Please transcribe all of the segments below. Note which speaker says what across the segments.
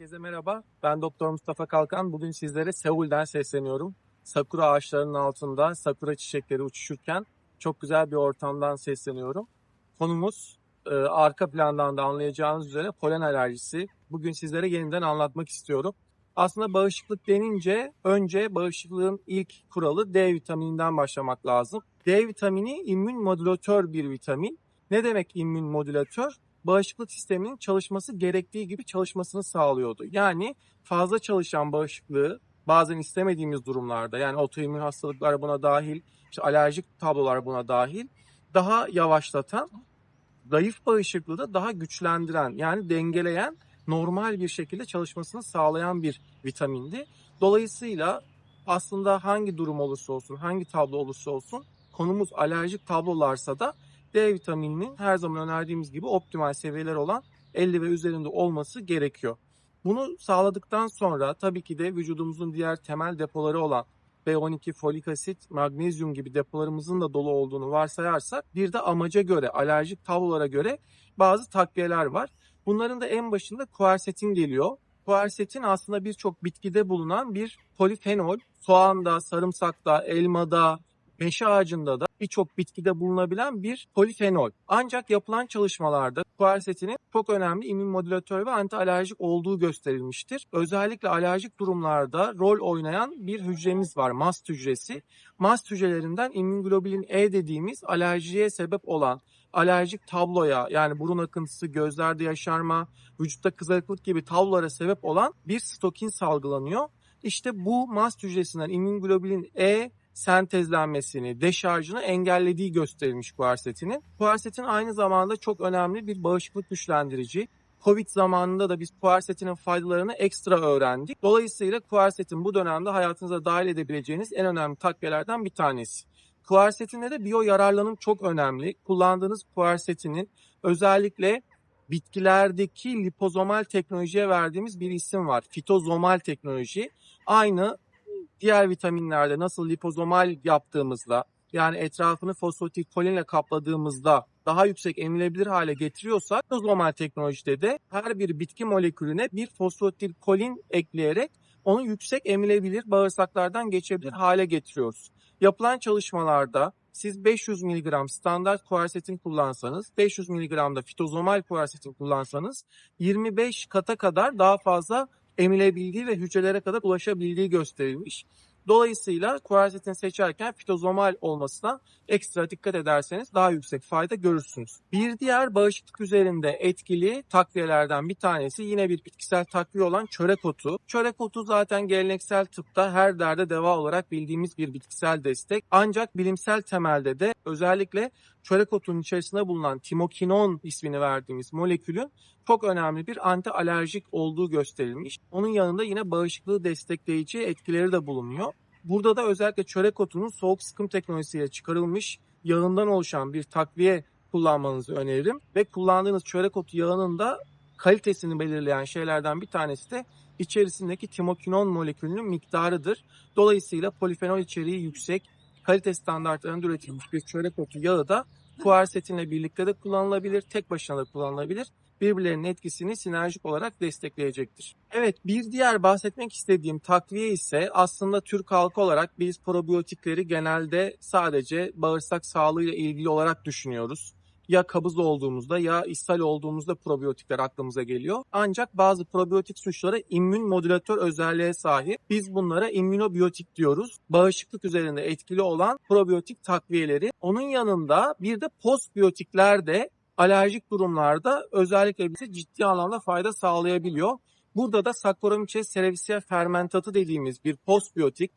Speaker 1: Herkese merhaba. Ben Doktor Mustafa Kalkan. Bugün sizlere Seul'den sesleniyorum. Sakura ağaçlarının altında sakura çiçekleri uçuşurken çok güzel bir ortamdan sesleniyorum. Konumuz arka plandan da anlayacağınız üzere polen alerjisi. Bugün sizlere yeniden anlatmak istiyorum. Aslında bağışıklık denince önce bağışıklığın ilk kuralı D vitamininden başlamak lazım. D vitamini immün modülatör bir vitamin. Ne demek immün modülatör? Bağışıklık sisteminin çalışması gerektiği gibi çalışmasını sağlıyordu. Yani fazla çalışan bağışıklığı bazen istemediğimiz durumlarda, yani otoimmün hastalıklar buna dahil, işte alerjik tablolar buna dahil, daha yavaşlatan, zayıf bağışıklığı da daha güçlendiren, yani dengeleyen, normal bir şekilde çalışmasını sağlayan bir vitamindi. Dolayısıyla aslında hangi durum olursa olsun, hangi tablo olursa olsun, konumuz alerjik tablolarsa da D vitamininin her zaman önerdiğimiz gibi optimal seviyeler olan 50 ve üzerinde olması gerekiyor. Bunu sağladıktan sonra tabii ki de vücudumuzun diğer temel depoları olan B12, folik asit, magnezyum gibi depolarımızın da dolu olduğunu varsayarsak bir de amaca göre, alerjik tablolara göre bazı takviyeler var. Bunların da en başında kuersetin geliyor. Kuersetin aslında birçok bitkide bulunan bir polifenol. Soğanda, sarımsakta, elmada, meşe ağacında da birçok bitkide bulunabilen bir polifenol. Ancak yapılan çalışmalarda kuersetinin çok önemli immünmodülatör ve antialerjik olduğu gösterilmiştir. Özellikle alerjik durumlarda rol oynayan bir hücremiz var, mast hücresi. Mast hücrelerinden immünoglobulin E dediğimiz alerjiye sebep olan, alerjik tabloya, yani burun akıntısı, gözlerde yaşarma, vücutta kızarıklık gibi tablolara sebep olan bir stokin salgılanıyor. İşte bu mast hücresinden immünoglobulin E sentezlenmesini, deşarjını engellediği gösterilmiş kuersetinin. Kuersetin aynı zamanda çok önemli bir bağışıklık güçlendirici. Covid zamanında da biz kuersetinin faydalarını ekstra öğrendik. Dolayısıyla kuersetin bu dönemde hayatınıza dahil edebileceğiniz en önemli takviyelerden bir tanesi. Kuersetinde de biyo yararlanım çok önemli. Kullandığınız kuersetinin özellikle bitkilerdeki lipozomal teknolojiye verdiğimiz bir isim var. Fitozomal teknoloji. Aynı diğer vitaminlerde nasıl lipozomal yaptığımızda, yani etrafını fosfatikolinle kapladığımızda daha yüksek emilebilir hale getiriyorsak, lipozomal teknolojide de her bir bitki molekülüne bir fosfatikoline ekleyerek onu yüksek emilebilir, bağırsaklardan geçebilir hale getiriyoruz. Yapılan çalışmalarda siz 500 mg standart kuersetin kullansanız, 500 mg da fitozomal kuersetin kullansanız 25 kata kadar daha fazla emilebildiği ve hücrelere kadar ulaşabildiği gösterilmiş. Dolayısıyla kuersetin seçerken fitozomal olmasına ekstra dikkat ederseniz daha yüksek fayda görürsünüz. Bir diğer bağışıklık üzerinde etkili takviyelerden bir tanesi yine bir bitkisel takviye olan çörek otu. Çörek otu zaten geleneksel tıpta her derde deva olarak bildiğimiz bir bitkisel destek. Ancak bilimsel temelde de özellikle çörek otunun içerisinde bulunan timokinon ismini verdiğimiz molekülün çok önemli bir anti alerjik olduğu gösterilmiş. Onun yanında yine bağışıklığı destekleyici etkileri de bulunuyor. Burada da özellikle çörek otunun soğuk sıkım teknolojisiyle çıkarılmış yağından oluşan bir takviye kullanmanızı öneririm. Ve kullandığınız çörek otu yağının da kalitesini belirleyen şeylerden bir tanesi de içerisindeki timokinon molekülünün miktarıdır. Dolayısıyla polifenol içeriği yüksek, kalite standartlarında üretilmiş bir çörek otu yağı da kuersetinle birlikte de kullanılabilir, tek başına da kullanılabilir. Birbirlerinin etkisini sinerjik olarak destekleyecektir. Evet, bir diğer bahsetmek istediğim takviye ise aslında Türk halkı olarak biz probiyotikleri genelde sadece bağırsak sağlığıyla ilgili olarak düşünüyoruz. Ya kabız olduğumuzda ya ishal olduğumuzda probiyotikler aklımıza geliyor. Ancak bazı probiyotik suçları immün modülatör özelliğe sahip. Biz bunlara immünobiyotik diyoruz. Bağışıklık üzerinde etkili olan probiyotik takviyeleri. Onun yanında bir de postbiyotikler de alerjik durumlarda özellikle bize ciddi anlamda fayda sağlayabiliyor. Burada da Saccharomyces cerevisiae fermentatı dediğimiz bir postbiyotik,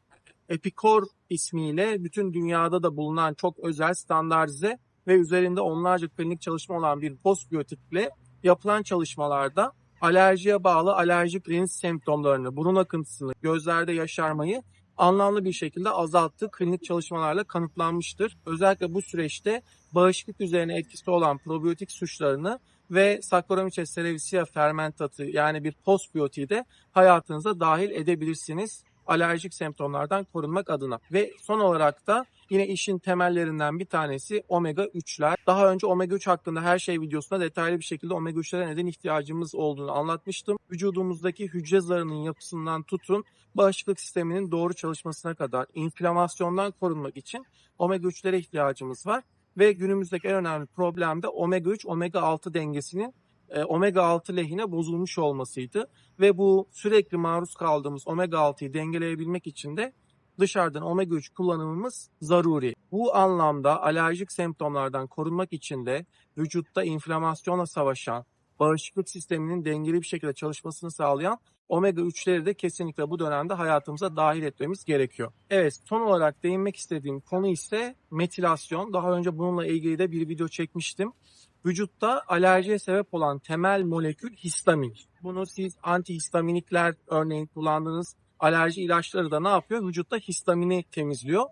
Speaker 1: Epicor ismiyle bütün dünyada da bulunan çok özel, standartize ve üzerinde onlarca klinik çalışma olan bir postbiyotikle yapılan çalışmalarda alerjiye bağlı alerjik rinit semptomlarını, burun akıntısını, gözlerde yaşarmayı anlamlı bir şekilde azalttığı klinik çalışmalarla kanıtlanmıştır. Özellikle bu süreçte bağışıklık üzerine etkisi olan probiyotik suçlarını ve Saccharomyces cerevisiae fermentatı, yani bir postbiyotiği de hayatınıza dahil edebilirsiniz. alerjik semptomlardan korunmak adına. Ve son olarak da yine işin temellerinden bir tanesi omega 3'ler. Daha önce omega 3 hakkında her şey videosunda detaylı bir şekilde omega 3'lere neden ihtiyacımız olduğunu anlatmıştım. Vücudumuzdaki hücre zarının yapısından tutun, bağışıklık sisteminin doğru çalışmasına kadar inflamasyondan korunmak için omega 3'lere ihtiyacımız var. Ve günümüzdeki en önemli problem de omega 3, omega 6 dengesinin omega 6 lehine bozulmuş olmasıydı. Ve bu sürekli maruz kaldığımız omega 6'yı dengeleyebilmek için de dışarıdan omega 3 kullanımımız zaruri. Bu anlamda alerjik semptomlardan korunmak için de vücutta inflamasyonla savaşan, bağışıklık sisteminin dengeli bir şekilde çalışmasını sağlayan omega 3'leri de kesinlikle bu dönemde hayatımıza dahil etmemiz gerekiyor. Evet, son olarak değinmek istediğim konu ise metilasyon. Daha önce bununla ilgili de bir video çekmiştim. Vücutta alerjiye sebep olan temel molekül histamin. Bunu siz antihistaminikler örneğin kullandığınız alerji ilaçları da ne yapıyor? Vücutta histamini temizliyor.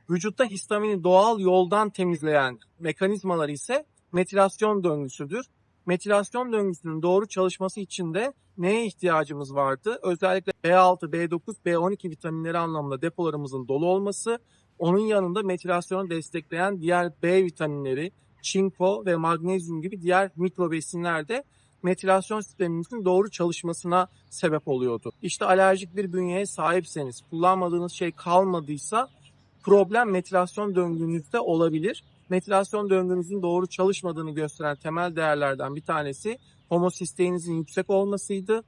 Speaker 1: Vücutta histamini doğal yoldan temizleyen mekanizmalar ise metilasyon döngüsüdür. Metilasyon döngüsünün doğru çalışması için de neye ihtiyacımız vardı? Özellikle B6, B9, B12 vitaminleri anlamında depolarımızın dolu olması, onun yanında metilasyonu destekleyen diğer B vitaminleri, çinko ve magnezyum gibi diğer mikro besinler de metilasyon sistemimizin doğru çalışmasına sebep oluyordu. İşte alerjik bir bünyeye sahipseniz, kullanmadığınız şey kalmadıysa problem metilasyon döngünüzde olabilir. Metilasyon döngünüzün doğru çalışmadığını gösteren temel değerlerden bir tanesi homosisteinizin yüksek olmasıydı.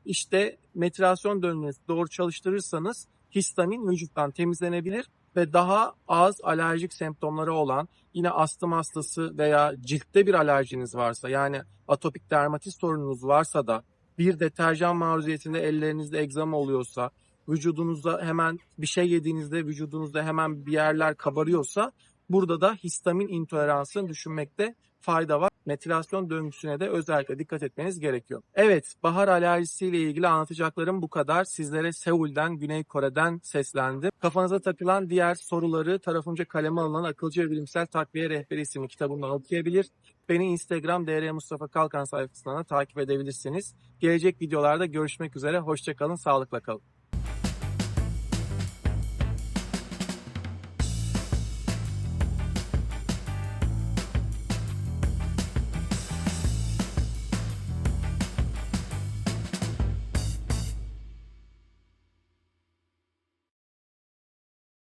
Speaker 1: İşte metilasyon döngünüzü doğru çalıştırırsanız histamin vücuttan temizlenebilir ve daha az alerjik semptomları olan, yine astım hastası veya ciltte bir alerjiniz varsa, yani atopik dermatit sorununuz varsa da, bir deterjan maruziyetinde ellerinizde egzama oluyorsa, vücudunuzda hemen bir şey yediğinizde vücudunuzda hemen bir yerler kabarıyorsa, burada da histamin intoleransını düşünmekte fayda var. Metilasyon döngüsüne de özellikle dikkat etmeniz gerekiyor. Evet, bahar alerjisiyle ilgili anlatacaklarım bu kadar. Sizlere Seul'den, Güney Kore'den seslendim. Kafanıza takılan diğer soruları tarafımca kaleme alınan Akılcı ve Bilimsel Takviye Rehberi isimli kitabımdan okuyabilir. Beni Instagram DR Mustafa Kalkan sayfasından da takip edebilirsiniz. Gelecek videolarda görüşmek üzere. Hoşça kalın, sağlıkla kalın.